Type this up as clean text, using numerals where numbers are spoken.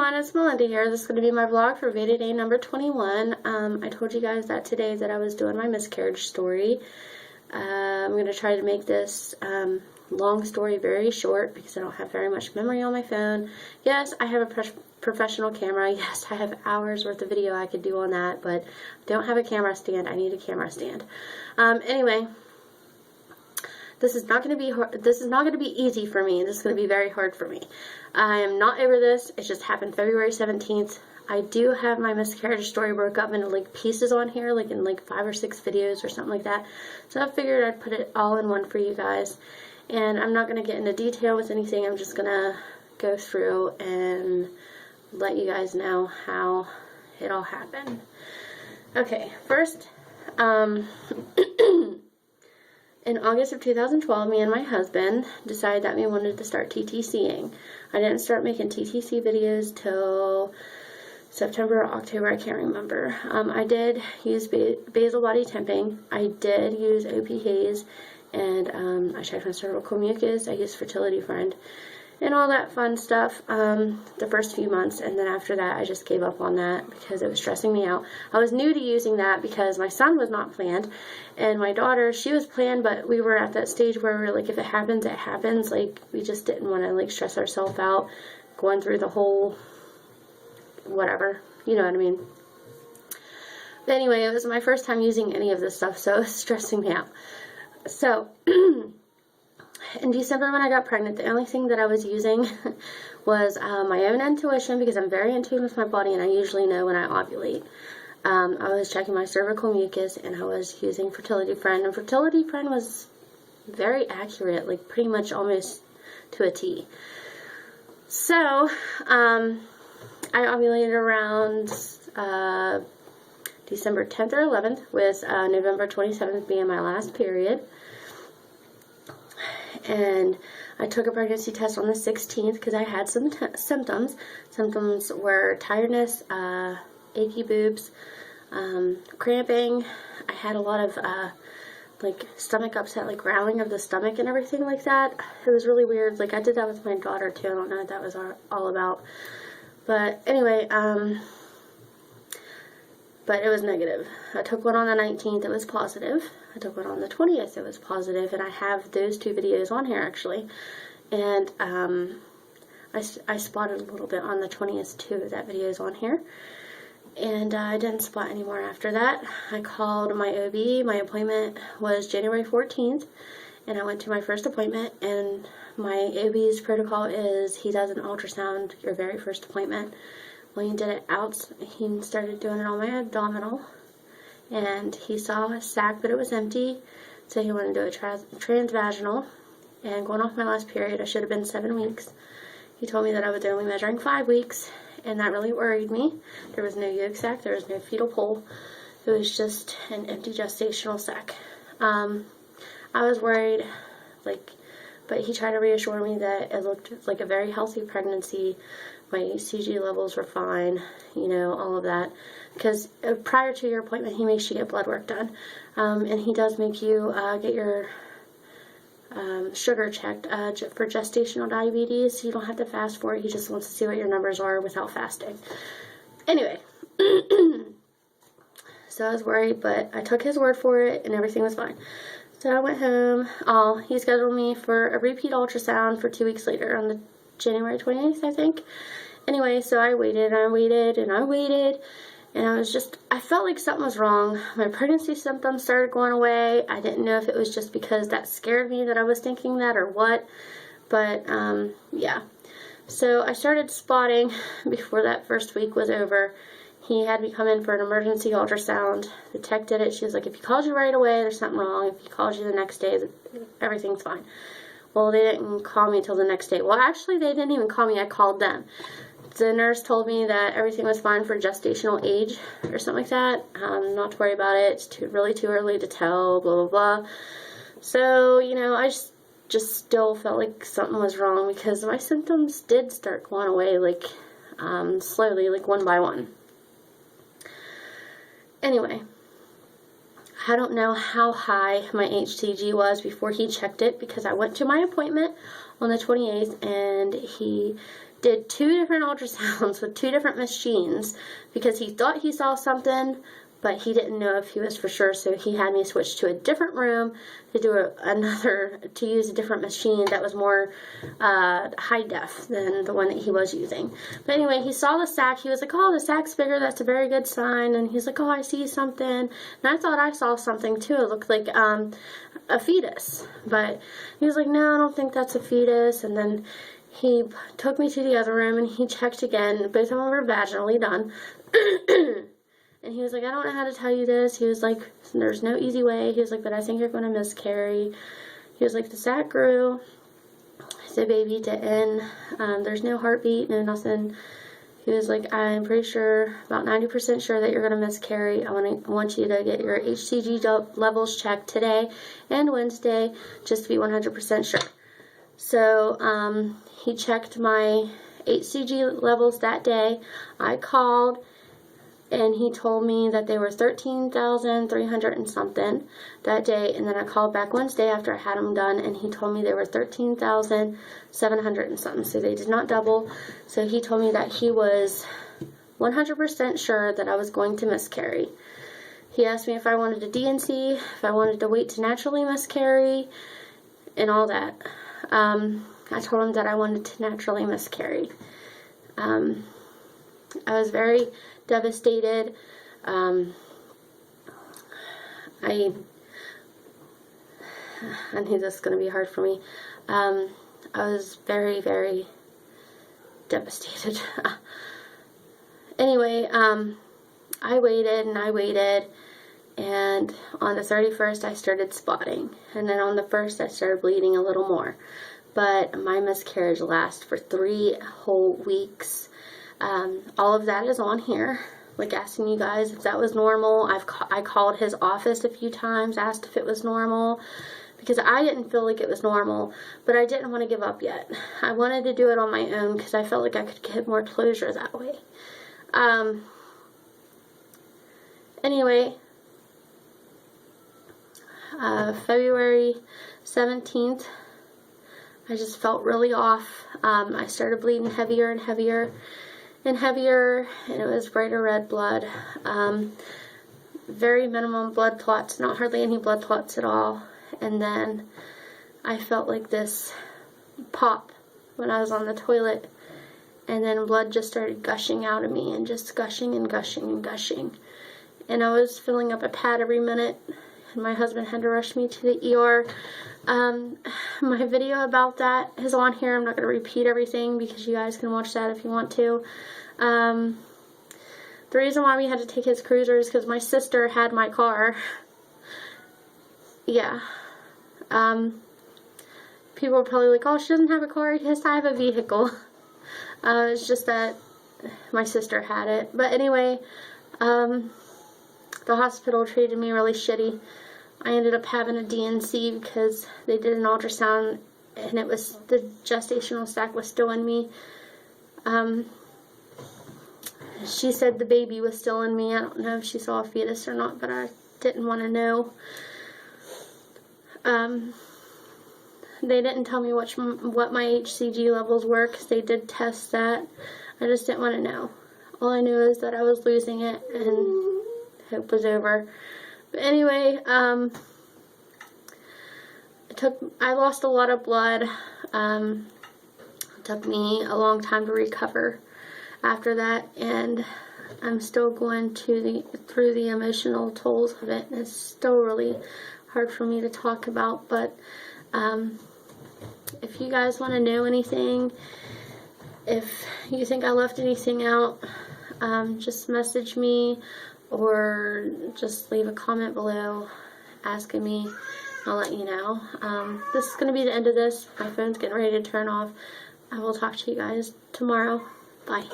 everyone, it's Melinda here. This is going to be my vlog for VEDA day number 21. I told you guys that today that I was doing my miscarriage story. I'm going to try to make this long story very short because I don't have very much memory on my phone. Yes, I have a professional camera. Yes, I have hours worth of video I could do on that, but I don't have a camera stand. I need a camera stand. Anyway, this is not going to be easy for me. This is going to be very hard for me. I am not over this. It just happened February 17th. I do have my miscarriage story broke up into like pieces on here, like in like 5 or 6 videos or something like that. So I figured I'd put it all in one for you guys. And I'm not going to get into detail with anything. I'm just going to go through and let you guys know how it all happened. Okay, first, in August of 2012, me and my husband decided that we wanted to start TTCing. I didn't start making TTC videos till September or October, I can't remember. I did use basal body temping. I did use OP-Haze, and I checked my cervical mucus. I used Fertility Friend and all that fun stuff the first few months, and then after that I just gave up on that because it was stressing me out. I was new to using that because my son was not planned, and my daughter, she was planned, but we were at that stage where we were like, if it happens, it happens. Like, we just didn't want to like stress ourselves out going through the whole whatever, you know what I mean. But anyway, it was my first time using any of this stuff, so it was stressing me out. So in December when I got pregnant, the only thing that I was using was my own intuition, because I'm very in tune with my body and I usually know when I ovulate. I was checking my cervical mucus, and I was using Fertility Friend, and Fertility Friend was very accurate, like pretty much almost to a T. So I ovulated around December 10th or 11th, with November 27th being my last period. And I took a pregnancy test on the 16th because I had some symptoms. Symptoms were tiredness, achy boobs, cramping. I had a lot of like stomach upset, like growling of the stomach and everything like that. It was really weird. Like, I did that with my daughter too. I don't know what that was all about. But anyway, but it was negative. I took one on the 19th, it was positive. I took one on the 20th, it was positive, and I have those 2 videos on here actually. And I spotted a little bit on the 20th too. That video is on here. And I didn't spot anymore after that. I called my OB. My appointment was January 14th, and I went to my first appointment, and my OB's protocol is he does an ultrasound your very first appointment. Well, he did it out, he started doing it on my abdominal, and he saw a sac, but it was empty, so he wanted to do a transvaginal. And going off my last period, I should have been 7 weeks. He told me that I was only measuring 5 weeks, and that really worried me. There was no yolk sac, there was no fetal pole. It was just an empty gestational sac. I was worried, like, but he tried to reassure me that it looked like a very healthy pregnancy. My CG levels were fine, you know, all of that. Because prior to your appointment, he makes you get blood work done. And he does make you get your sugar checked for gestational diabetes. You don't have to fast for it. He just wants to see what your numbers are without fasting. Anyway, so I was worried, but I took his word for it, and everything was fine. So I went home. He scheduled me for a repeat ultrasound for 2 weeks later on the January 28th, I think. Anyway, so I waited and I waited and I waited, and I felt like something was wrong. My pregnancy symptoms started going away. I didn't know if it was just because that scared me that I was thinking that or what, but yeah. So I started spotting before that first week was over. He had me come in for an emergency ultrasound. The tech did it. She was like, if he calls you right away, there's something wrong. If he calls you the next day, everything's fine. Well, they didn't call me till the next day. Well, actually, they didn't even call me. I called them. The nurse told me that everything was fine for gestational age or something like that. Not to worry about it. It's really too early to tell, blah, blah, blah. So, you know, I just still felt like something was wrong because my symptoms did start going away, like, slowly, like one by one. Anyway, I don't know how high my HCG was before he checked it, because I went to my appointment on the 28th and he did 2 different ultrasounds with 2 different machines because he thought he saw something, but he didn't know if he was for sure, so he had me switch to a different room to do to use a different machine that was more high def than the one that he was using. But anyway, he saw the sac. He was like, oh, the sac's bigger. That's a very good sign. And he's like, oh, I see something. And I thought I saw something too. It looked like a fetus. But he was like, no, I don't think that's a fetus. And then he took me to the other room and he checked again. Both of them were vaginally done. And he was like, I don't know how to tell you this. He was like, there's no easy way. He was like, but I think you're going to miscarry. He was like, the sac grew. The baby didn't. There's no heartbeat, no nothing. He was like, I'm pretty sure, about 90% sure that you're going to miscarry. I want you to get your HCG levels checked today and Wednesday just to be 100% sure. So he checked my HCG levels that day. I called. And he told me that they were 13,300 and something that day. And then I called back Wednesday after I had them done, and he told me they were 13,700 and something. So they did not double. So he told me that he was 100% sure that I was going to miscarry. He asked me if I wanted a D&C, if I wanted to wait to naturally miscarry, and all that. I told him that I wanted to naturally miscarry. I was very devastated. I knew this was going to be hard for me. I was very, very devastated. Anyway, I waited and I waited, and on the 31st I started spotting, and then on the 1st I started bleeding a little more. But my miscarriage lasted for 3 whole weeks. All of that is on here, like asking you guys if that was normal. I called his office a few times, asked if it was normal, because I didn't feel like it was normal, but I didn't want to give up yet. I wanted to do it on my own because I felt like I could get more closure that way. Anyway, February 17th, I just felt really off. I started bleeding heavier and heavier and heavier, and it was brighter red blood. Very minimum blood clots, not hardly any blood clots at all. And then I felt like this pop when I was on the toilet, and then blood just started gushing out of me, and just gushing and gushing and gushing. And I was filling up a pad every minute, and my husband had to rush me to the ER. My video about that is on here. I'm not going to repeat everything because you guys can watch that if you want to. The reason why we had to take his cruiser is because my sister had my car. Yeah. People are probably like, oh, she doesn't have a car. Yes, I have a vehicle. It's just that my sister had it. But anyway, the hospital treated me really shitty. I ended up having a D&C because they did an ultrasound and it was, the gestational sac was still in me. She said the baby was still in me. I don't know if she saw a fetus or not, but I didn't want to know. They didn't tell me what my HCG levels were because they did test that. I just didn't want to know. All I knew is that I was losing it and hope was over. But anyway, I lost a lot of blood. It took me a long time to recover after that, and I'm still going through the emotional tolls of it. It's still really hard for me to talk about, but if you guys want to know anything, if you think I left anything out, just message me or just leave a comment below asking me. I'll let you know. This is going to be the end of this. My phone's getting ready to turn off. I will talk to you guys tomorrow. Bye.